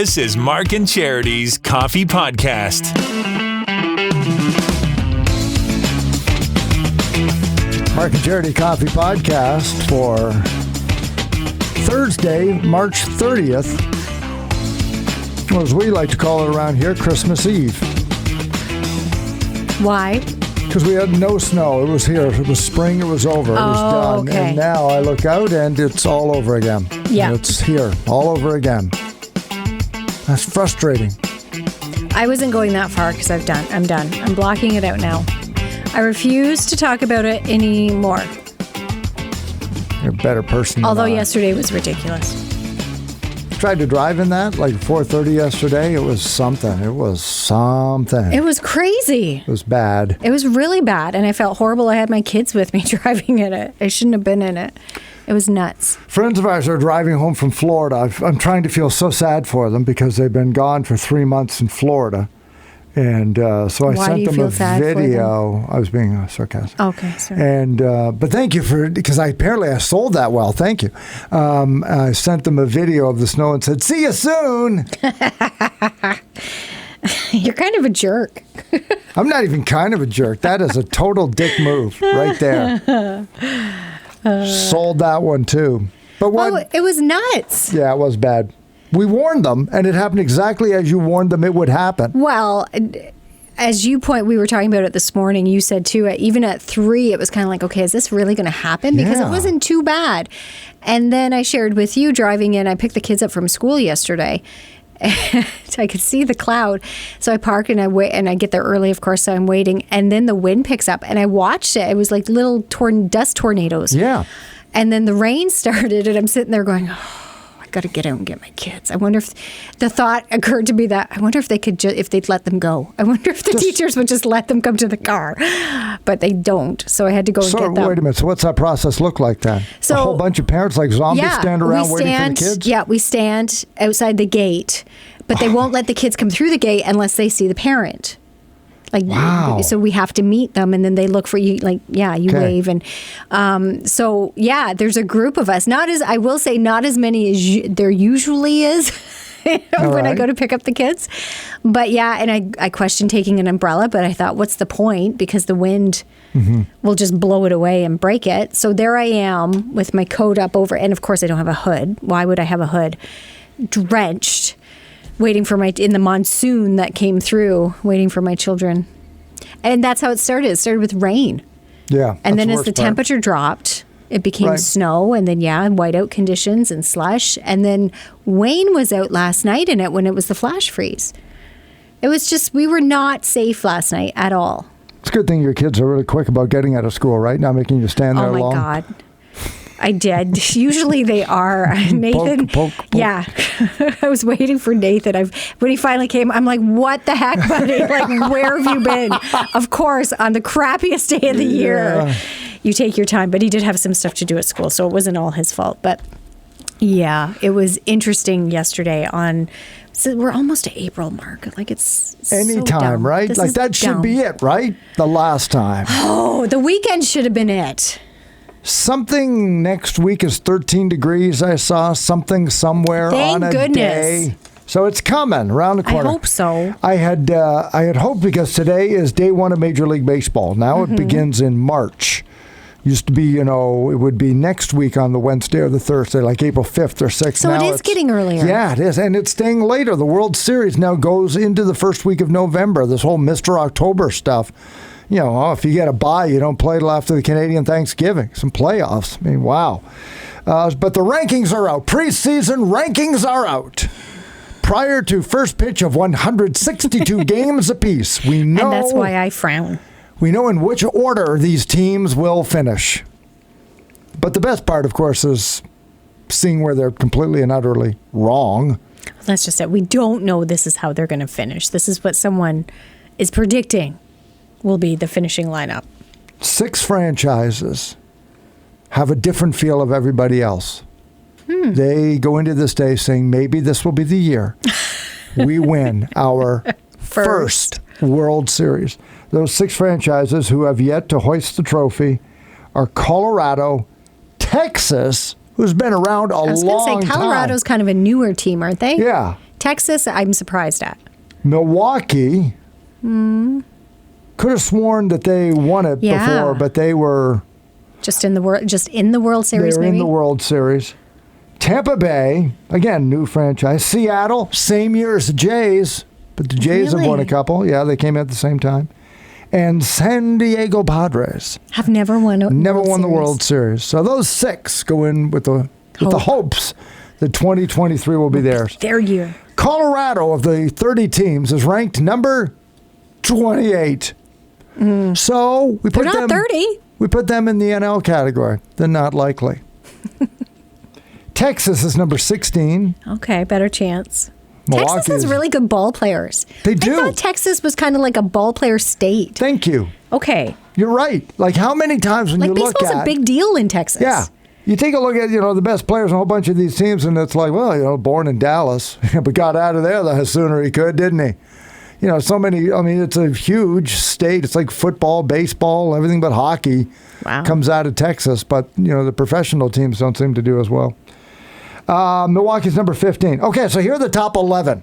This is Mark and Charity's Coffee Podcast. Mark and Charity Coffee Podcast for Thursday, March 30th, or as we like to call it around here, Christmas Eve. Why? Because we had no snow. It was here. It was spring. It was over. It was done. Okay. And now I look out and it's all over again. Yeah. And it's here, all over again. That's frustrating. I wasn't going that far because I'm done. I'm blocking it out now. I refuse to talk about it anymore. You're a better person Although than I. yesterday was ridiculous. Tried to drive in that, like 4:30 yesterday. It was something. It was crazy. It was bad. It was really bad, and I felt horrible. I had my kids with me driving in it. I shouldn't have been in it. It was nuts. Friends of ours are driving home from Florida. I'm trying to feel so sad for them because they've been gone for 3 months in Florida. And so I sent them a video. I was being sarcastic. Okay, sorry. And but thank you because I sold that well. Thank you. I sent them a video of the snow and said, "See you soon." You're kind of a jerk. I'm not even kind of a jerk. That is a total dick move right there. Sold that one too. But what? Oh, it was nuts. Yeah, it was bad. We warned them, and it happened exactly as you warned them it would happen. Well, as we were talking about it this morning, you said too, even at 3, it was kind of like, okay, is this really going to happen? Because it wasn't too bad. And then I shared with you driving in, I picked the kids up from school yesterday. And I could see the cloud. So I park and I wait, and I get there early, of course, so I'm waiting. And then the wind picks up, and I watched it. It was like little dust tornadoes. Yeah. And then the rain started, and I'm sitting there going, got to get out and get my kids. I wonder if the thought occurred to me that I wonder if they could if they'd let them go. I wonder if the teachers would just let them come to the car, but they don't. So I had to go and get them. Wait a minute. So what's that process look like then? So a whole bunch of parents like zombies stand around waiting for the kids? Yeah, we stand outside the gate, but they won't let the kids come through the gate unless they see the parent. Wow. So we have to meet them, and then they look for you. You wave, and there's a group of us. Not as many as there usually is when I go to pick up the kids. But and I questioned taking an umbrella, but I thought, what's the point? Because the wind will just blow it away and break it. So there I am with my coat up over, and of course I don't have a hood. Why would I have a hood? Drenched. Waiting for in the monsoon that came through, waiting for my children. And that's how it started. It started with rain. Yeah. And then as the temperature dropped, it became snow, and then, whiteout conditions and slush. And then Wayne was out last night in it when it was the flash freeze. It was just, we were not safe last night at all. It's a good thing your kids are really quick about getting out of school, right? Not making you stand there long. Oh, my God. I did. Usually they are. Nathan. Poke. Yeah. I was waiting for Nathan. When he finally came, I'm like, what the heck, buddy? Like, where have you been? Of course, on the crappiest day of the year, you take your time. But he did have some stuff to do at school, so it wasn't all his fault. But yeah, it was interesting yesterday so we're almost to April, Mark. Like, it's anytime, so right? This like, that should be it, right? The last time. Oh, the weekend should have been it. Something next week is 13 degrees. I saw something somewhere on a day. So it's coming around the corner. I hope so. I had hoped because today is day 1 of Major League Baseball. Now it begins in March. Used to be, it would be next week on the Wednesday or the Thursday, like April 5th or 6th. So now it is getting earlier. Yeah, it is. And it's staying later. The World Series now goes into the first week of November. This whole Mr. October stuff. If you get a bye, you don't play till after the Canadian Thanksgiving. Some playoffs. I mean, wow. But the rankings are out. Preseason rankings are out. Prior to first pitch of 162 games apiece, we know. And that's why I frown. We know in which order these teams will finish. But the best part, of course, is seeing where they're completely and utterly wrong. That's just it. We don't know this is how they're going to finish. This is what someone is predicting will be the finishing lineup. 6 franchises have a different feel of everybody else. They go into this day saying, maybe this will be the year we win our first World Series. Those 6 franchises who have yet to hoist the trophy are Colorado, Texas, who's been around a long time. I was going to say, Colorado's kind of a newer team, aren't they? Yeah. Texas, I'm surprised at. Milwaukee. Could have sworn that they won it before, but they were just in the World Series. They were in the World Series. Tampa Bay, again, new franchise. Seattle, same year as the Jays, but the Jays have won a couple. Yeah, they came at the same time. And San Diego Padres have never won the World Series. So those 6 go in with the hopes that 2023 will be theirs. Their year. Colorado, of the 30 teams, is ranked number 28. So they're not 30. We put them in the NL category. They're not likely. Texas is number 16. Okay, better chance. Milwaukee Texas has really good ball players. They do. I thought Texas was kind of like a ball player state. Thank you. Okay. You're right. Like how many times when you look at... baseball's a big deal in Texas. Yeah. You take a look at, the best players in a whole bunch of these teams, and it's like, well, born in Dallas, but got out of there the sooner he could, didn't he? So many, it's a huge state. It's like football, baseball, everything but hockey comes out of Texas. But, the professional teams don't seem to do as well. Milwaukee's number 15. Okay, so here are the top 11.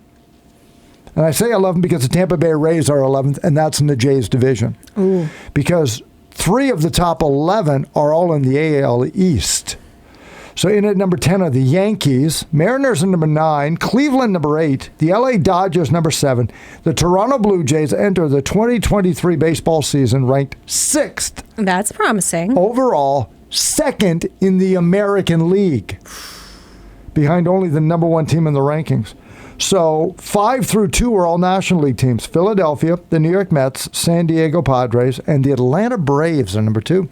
And I say 11 because the Tampa Bay Rays are 11th, and that's in the Jays division. Ooh. Because 3 of the top 11 are all in the AL East. So in at number 10 are the Yankees, Mariners are number 9, Cleveland number 8, the LA Dodgers number 7. The Toronto Blue Jays enter the 2023 baseball season ranked 6th. That's promising. Overall, 2nd in the American League, behind only the number 1 team in the rankings. So 5 through 2 are all National League teams. Philadelphia, the New York Mets, San Diego Padres, and the Atlanta Braves are number 2.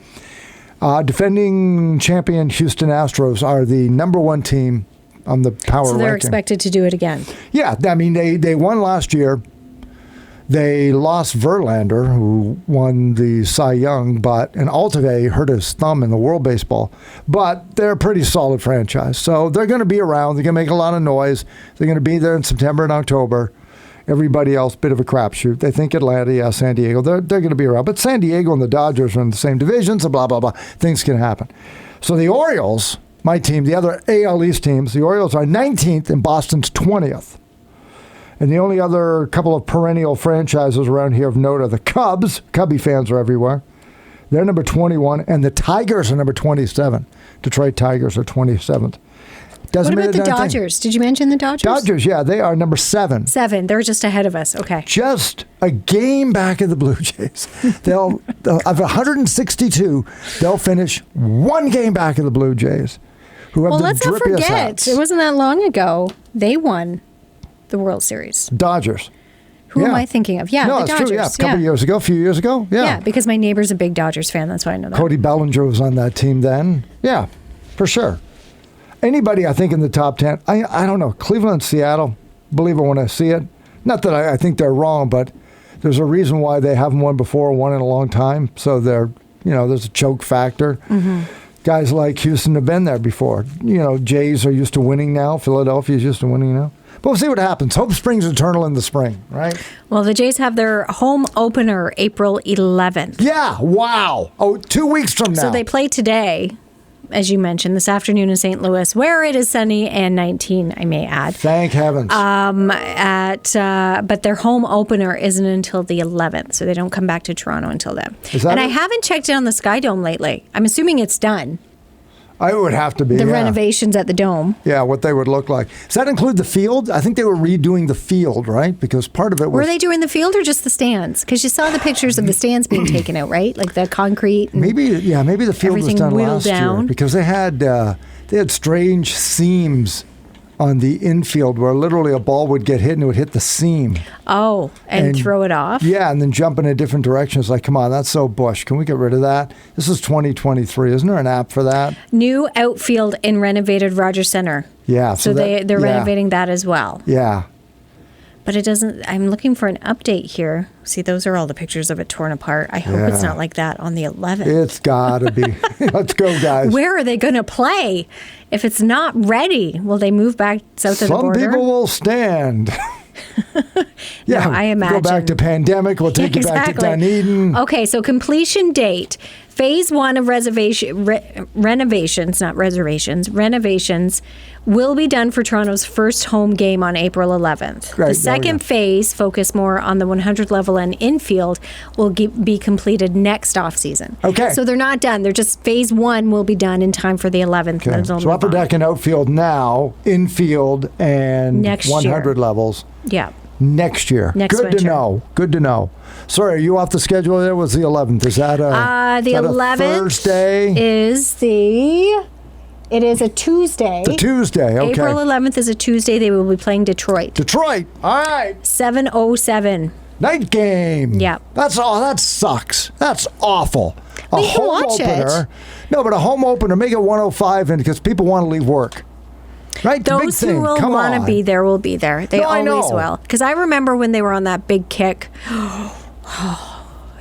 Defending champion Houston Astros are the number 1 team on the power ranking. So they're expected to do it again. Yeah, they won last year. They lost Verlander, who won the Cy Young, and Altuve hurt his thumb in the World Baseball. But they're a pretty solid franchise. So they're going to be around. They're going to make a lot of noise. They're going to be there in September and October. Everybody else, bit of a crapshoot. They think Atlanta, San Diego, they're going to be around. But San Diego and the Dodgers are in the same division, so blah, blah, blah. Things can happen. So the Orioles, my team, the other AL East teams, the Orioles are 19th and Boston's 20th. And the only other couple of perennial franchises around here of note are the Cubs. Cubby fans are everywhere. They're number 21, and the Tigers are number 27. Detroit Tigers are 27th. What about the Dodgers? Did you mention the Dodgers? Dodgers, yeah, they are number 7. 7. They're just ahead of us. Okay. Just a game back of the Blue Jays. They'll of 162, they'll finish 1 game back of the Blue Jays, who have the let's not drippiest forget, hats. It wasn't that long ago they won the World Series. Dodgers. Who am I thinking of? Yeah, no, the Dodgers. True. Yeah, a few years ago. Yeah. Yeah, because my neighbor's a big Dodgers fan. That's why I know that. Cody Bellinger was on that team then. Yeah, for sure. Anybody, I think, in the top 10, I don't know. Cleveland, Seattle, believe it when I see it. Not that I think they're wrong, but there's a reason why they haven't won before, won in a long time. So there's a choke factor. Mm-hmm. Guys like Houston have been there before. Jays are used to winning now. Philadelphia's used to winning now. But we'll see what happens. Hope springs eternal in the spring, right? Well, the Jays have their home opener April 11th. Yeah, wow. 2 weeks from now. So they play today, as you mentioned, this afternoon in St. Louis, where it is sunny and 19, I may add. Thank heavens. But their home opener isn't until the 11th, so they don't come back to Toronto until then. I haven't checked in on the Sky Dome lately. I'm assuming it's done. It would have to be. The renovations at the Dome. Yeah, what they would look like. Does that include the field? I think they were redoing the field, right? Because part of it was... Were they doing the field or just the stands? Because you saw the pictures of the stands being taken out, right? Like the concrete. Maybe the field was done last year. Because they had strange seams on the infield where literally a ball would get hit and it would hit the seam. Oh, and throw it off? Yeah, and then jump in a different direction. It's like, come on, that's so Bush. Can we get rid of that? This is 2023. Isn't there an app for that? New outfield in renovated Rogers Center. Yeah. So they're renovating that as well. Yeah. But it doesn't, I'm looking for an update here. See, those are all the pictures of it torn apart. I hope it's not like that on the 11th. It's got to be. Let's go, guys. Where are they going to play? If it's not ready, will they move back south of the border? Some people will stand. Yeah, no, I imagine. Go back to pandemic. We'll take you back to Dunedin. Okay, so completion date, Phase 1 of renovations, not reservations, renovations will be done for Toronto's first home game on April 11th. Right, the second phase, focus more on the 100 level and infield, will be completed next offseason. Okay. So they're not done. They're just phase 1 will be done in time for the 11th. Okay. So upper deck and outfield now, infield and Next 100 year. levels. Yeah. Next year. Next Good winter. to know. Good to know. Sorry, are you off the schedule there? Was the 11th? Is that a The is that a 11th Thursday? It is a Tuesday. It's a Tuesday. Okay. April 11th is a Tuesday. They will be playing Detroit. Detroit. All right. 7:07. Night game. Yeah. That sucks. That's awful. But you can watch it. No, but a home opener, make it 105 in because people want to leave work. Right? The big Those who thing. will Come want to on. be there will be there. They No, I always know. will. Because I remember when they were on that big kick.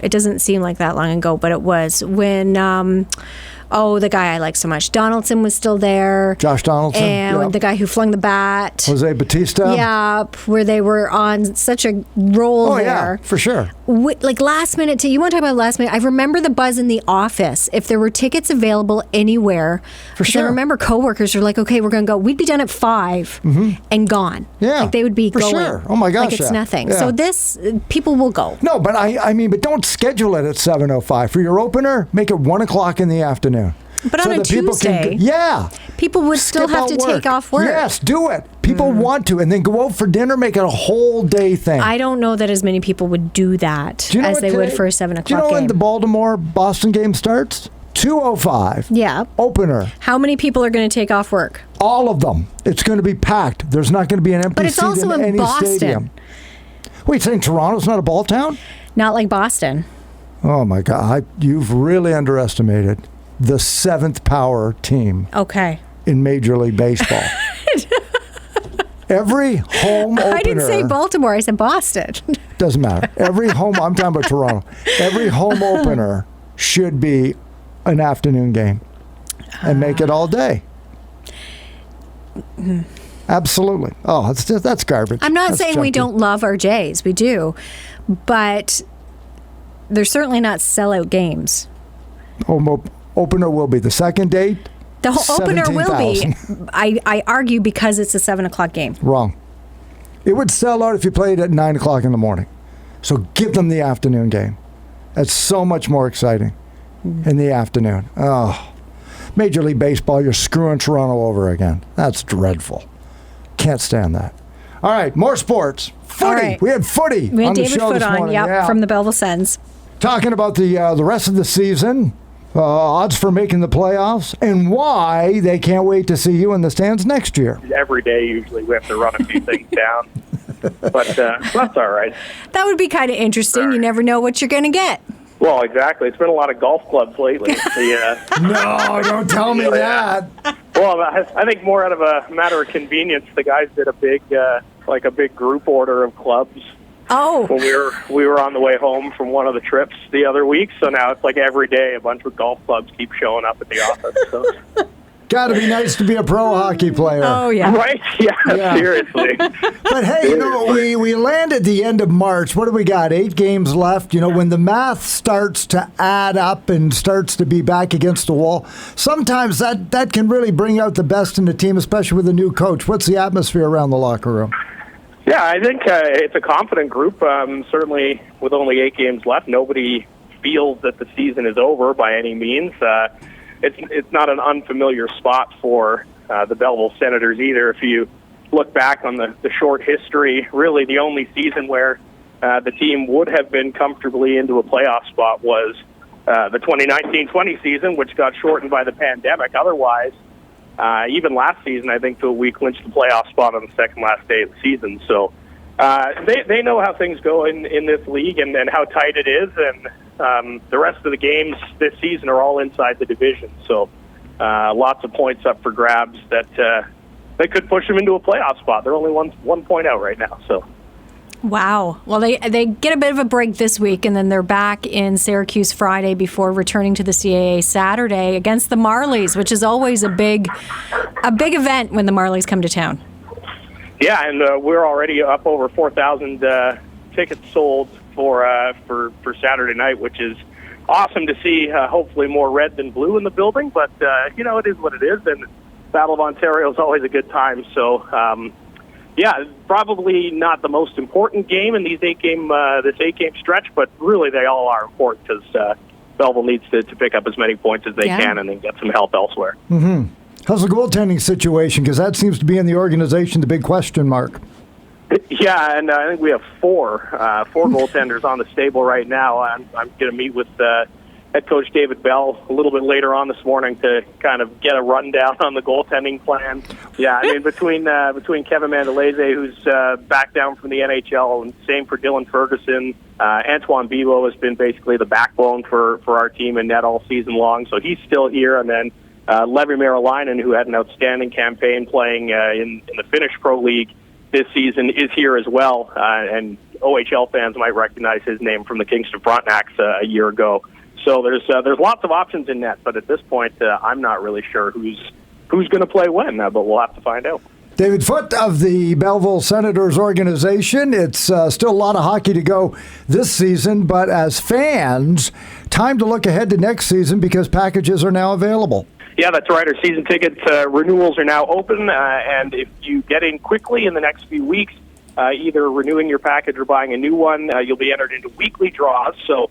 It doesn't seem like that long ago, but it was when, the guy I like so much, Donaldson was still there. Josh Donaldson. And Yep. the guy who flung the bat. Jose Batista. Yeah, where they were on such a roll Oh, there. yeah, for sure. Like last minute, you want to talk about last minute? I remember the buzz in the office. If there were tickets available anywhere, For 'cause sure. I remember coworkers were like, "Okay, we're going to go." We'd be done at 5 and gone. Yeah, like they would be for going. sure. Oh, my gosh, like it's yeah. nothing. Yeah. So this people will go. No, but I mean, but don't schedule it at 7:05 for your opener. Make it 1:00 in the afternoon. But so on a that people Tuesday, yeah, people would still skip have to out take off work. Yes, do it. People want to, and then go out for dinner. Make it a whole day thing. I don't know that as many people would do that Do you know as what they would today- for a 7 Do you know o'clock when game. the Baltimore-Boston game starts? 2:05. Yeah. Opener. How many people are going to take off work? All of them. It's going to be packed. There's not going to be an empty But it's seat also in in any Boston. stadium. Wait, saying Toronto's not a ball town? Not like Boston. Oh my God! You've really underestimated the 7th power team Okay. in Major League Baseball. Every home opener. I didn't say Baltimore. I said Boston. Doesn't matter. Every home. I'm talking about Toronto. Every home opener should be an afternoon game, and make it all day. Absolutely. Oh, that's garbage. I'm not That's saying we junky. don't love our Jays. We do. But they're certainly not sellout games. Home opener will be the second date. The whole opener will be. 17,000. I argue because it's a 7 o'clock game. Wrong. It would sell out if you played at 9 o'clock in the morning. So give them the afternoon game. That's so much more exciting in the afternoon. Oh, Major League Baseball, you're screwing Toronto over again. That's dreadful. Can't stand that. All right, more sports. Footy. All right. We had footy We had on the David show Foote this on, morning. yep, Yeah. from the Belleville Sens. Talking about the rest of the season, odds for making the playoffs, and why they can't wait to see you in the stands next year. Every day, usually, we have to run a few things down. But that's all right. That would be kind of interesting. You never know what you're going to get. Well, exactly. It's been a lot of golf clubs lately. No, don't tell me that. Well, I think more out of a matter of convenience, the guys did a big group order of clubs Oh, when we were on the way home from one of the trips the other week. So now it's like every day a bunch of golf clubs keep showing up at the office. So. Got to be nice to be a pro hockey player. oh yeah. Right? Yeah, seriously. But hey, we land at the end of March. What do we got? 8 games left. When the math starts to add up and starts to be back against the wall, sometimes that can really bring out the best in the team, especially with a new coach. What's the atmosphere around the locker room? Yeah, I think it's a confident group. Certainly, with only 8 games left, nobody feels that the season is over by any means. It's not an unfamiliar spot for the Belleville Senators either. If you look back on the short history, really the only season where the team would have been comfortably into a playoff spot was the 2019-20 season, which got shortened by the pandemic. Otherwise, even last season, I think we clinched the playoff spot on the second last day of the season. So they know how things go in this league and how tight it is, and the rest of the games this season are all inside the division. So lots of points up for grabs that could push them into a playoff spot. They're only one point out right now. So. Wow. Well, they get a bit of a break this week, and then they're back in Syracuse Friday before returning to the CAA Saturday against the Marlies, which is always a big event when the Marlies come to town. Yeah, and we're already up over 4,000 tickets sold for Saturday night, which is awesome to see hopefully more red than blue in the building, but it is what it is, and Battle of Ontario is always a good time. So probably not the most important game in these 8-game stretch, but really they all are important because Belleville needs to pick up as many points as they can and then get some help elsewhere. Mm-hmm. How's the goaltending situation? Because that seems to be in the organization the big question mark. Yeah, and I think we have four goaltenders on the stable right now. I'm going to meet with head coach David Bell a little bit later on this morning to kind of get a rundown on the goaltending plan. Yeah, I mean, between Kevin Mandalese, who's back down from the NHL, and same for Dylan Ferguson, Antoine Bibeau has been basically the backbone for our team in net all season long, so he's still here. And then Levi Merilainen, who had an outstanding campaign playing in the Finnish Pro League this season, is here as well. And OHL fans might recognize his name from the Kingston Frontenacs a year ago. So there's lots of options in net, but at this point, I'm not really sure who's going to play when, but we'll have to find out. David Foote of the Belleville Senators organization. It's still a lot of hockey to go this season, but as fans, time to look ahead to next season because packages are now available. Yeah, that's right. Our season ticket renewals are now open, and if you get in quickly in the next few weeks, either renewing your package or buying a new one, you'll be entered into weekly draws. So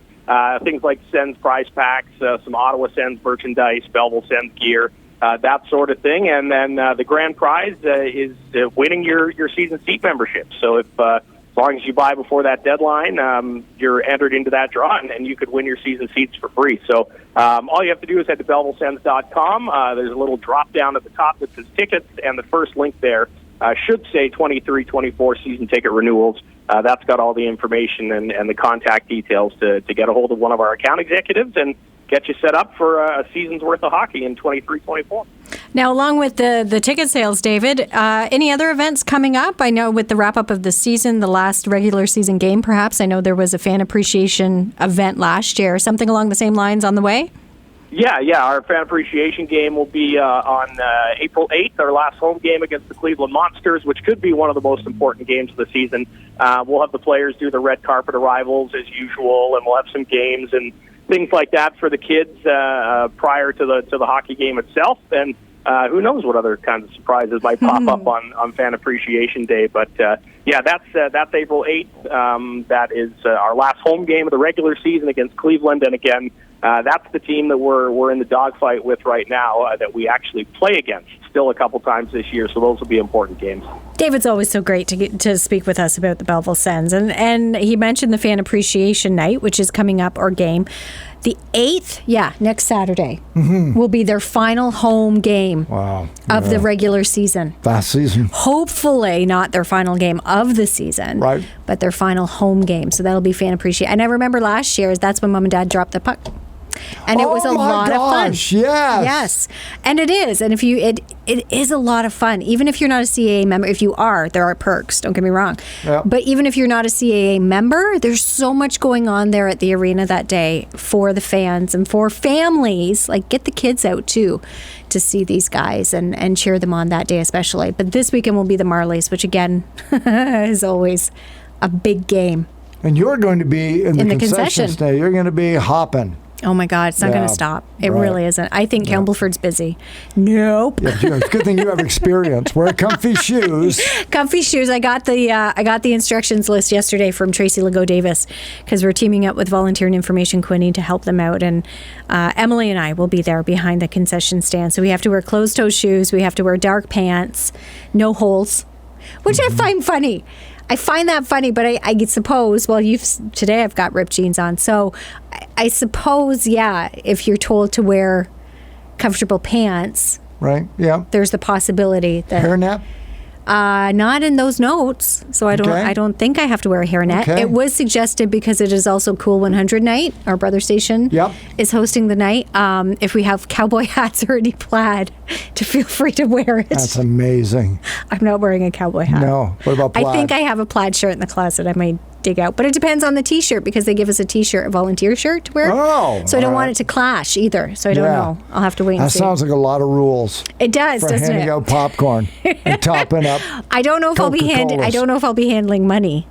things like Sens prize packs, some Ottawa Sens merchandise, Belleville Sens gear, that sort of thing. And then the grand prize is winning your season seat membership. So if as long as you buy before that deadline, you're entered into that draw, and you could win your season seats for free. So all you have to do is head to BellevilleSens.com. There's a little drop-down at the top that says tickets, and the first link there should say 23-24 season ticket renewals. That's got all the information and the contact details to get a hold of one of our account executives and get you set up for a season's worth of hockey in 23-24. Now, along with the ticket sales, David, any other events coming up? I know with the wrap-up of the season, the last regular season game, perhaps. I know there was a fan appreciation event last year. Something along the same lines on the way? Yeah. Our fan appreciation game will be on April 8th, our last home game against the Cleveland Monsters, which could be one of the most important games of the season. We'll have the players do the red carpet arrivals as usual, and we'll have some games and things like that for the kids prior to the hockey game itself. And who knows what other kinds of surprises might pop up on Fan Appreciation Day. But that's April 8th. That is our last home game of the regular season against Cleveland. And again, that's the team that we're in the dogfight with right now that we actually play against still a couple times this year. So those will be important games. David's always so great to speak with us about the Belleville Sens. And he mentioned the Fan Appreciation Night, which is coming up, or game. The 8th, next Saturday, will be their final home game of the regular season. Last season. Hopefully not their final game of the season, right? But their final home game. So that'll be Fan Appreciation. And I remember last year, that's when Mom and Dad dropped the puck. And it was a lot of fun. Yes. And it is. And if you it is a lot of fun. Even if you're not a CAA member, if you are, there are perks, don't get me wrong. Yep. But even if you're not a CAA member, there's so much going on there at the arena that day for the fans and for families. Like, get the kids out too to see these guys and cheer them on that day especially. But this weekend will be the Marlies, which again is always a big game. And you're going to be in the concession stand. You're going to be hopping. Oh, my God. It's not going to stop. It really isn't. I think Campbellford's busy. Nope. Yeah, it's a good thing you have experience. Wear comfy shoes. Comfy shoes. I got the instructions list yesterday from Tracy Legault Davis because we're teaming up with Volunteer and Information Quinny to help them out. And Emily and I will be there behind the concession stand. So we have to wear closed-toe shoes. We have to wear dark pants, no holes, which I find funny. I find that funny, but I suppose, today I've got ripped jeans on. So I suppose, if you're told to wear comfortable pants. Right, yeah. There's the possibility that. Hairnet? Not in those notes, so I don't think I have to wear a hairnet. Okay. It was suggested because it is also Cool 100 night. Our brother station is hosting the night. If we have cowboy hats or any plaid, to feel free to wear it. That's amazing. I'm not wearing a cowboy hat. No. What about plaid? I think I have a plaid shirt in the closet I might dig out. But it depends on the T-shirt because they give us a T-shirt, a volunteer shirt to wear. Oh. So I don't want it to clash either. So I don't know. I'll have to wait and see. That sounds like a lot of rules. It does, doesn't it? For handing out popcorn and topping up. I don't know if I'll be handling money.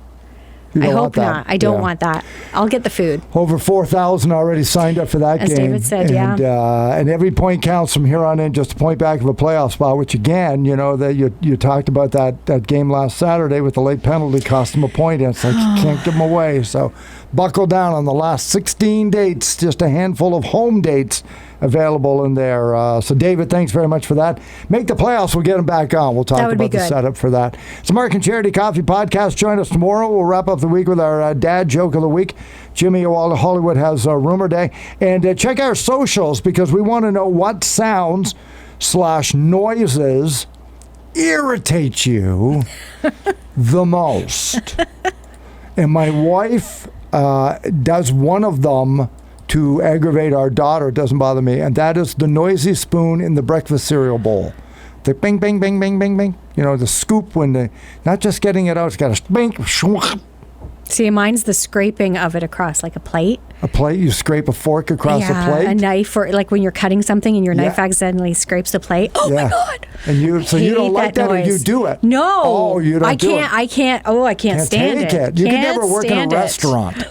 I hope not. I don't want that. I'll get the food. Over 4,000 already signed up for that As game. David said, and every point counts from here on in, just a point back of a playoff spot, which again, that you talked about that game last Saturday with the late penalty cost them a point. And it's like you can't give them away. So buckle down on the last 16 dates, just a handful of home dates available in there. So, David, thanks very much for that. Make the playoffs. We'll get them back on. We'll talk about the setup for that. It's the American Charity Coffee Podcast. Join us tomorrow. We'll wrap up the week with our dad joke of the week. Jimmy Hollywood has Rumor Day. And check our socials because we want to know what sounds/noises irritate you the most. And my wife does one of them to aggravate our daughter. It doesn't bother me. And that is the noisy spoon in the breakfast cereal bowl. The bing, bing, bing, bing, bing, bing. The scoop when they, not just getting it out, it's got a bing. See, mine's the scraping of it across like a plate. A plate? You scrape a fork across a plate? A knife, or like when you're cutting something and your knife accidentally scrapes the plate. Oh my God. And you don't like that or you do it? No. Oh, you don't do it. I can't stand take it. You can never work in a restaurant.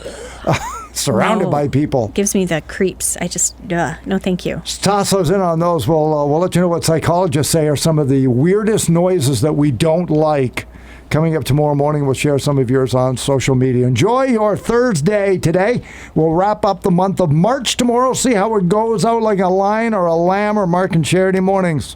Surrounded by people. Gives me the creeps. I just, no thank you. Toss those in on those. We'll let you know what psychologists say are some of the weirdest noises that we don't like. Coming up tomorrow morning, we'll share some of yours on social media. Enjoy your Thursday today. We'll wrap up the month of March tomorrow. See how it goes out like a lion or a lamb or Mark and Charity Mornings.